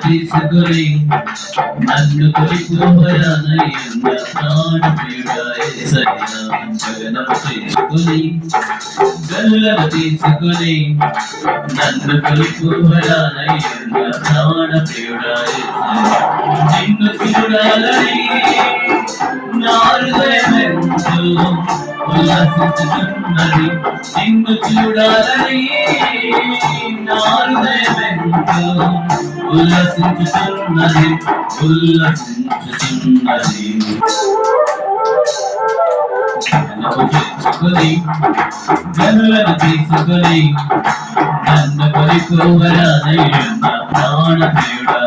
తీసుకొని నన్ను కొలిపోవరానయ్యున్న ప్రాణప్రియుడాయన తీసుకొని గల్లలు తీసుకొని నన్ను కొలిపోవరానయ్యున్న ప్రాణప్రియుడాయ నిన్ను చూడాలని నా హృదయమెంతో ఉల్లాసించుతున్నది నిన్ను చూడాలని నా హృదయమెంతో ఉల్లసించుతున్నది గనులను తీసుకొని నన్ను కొలిపోవరానయ్యున్న ప్రాణప్రియుడా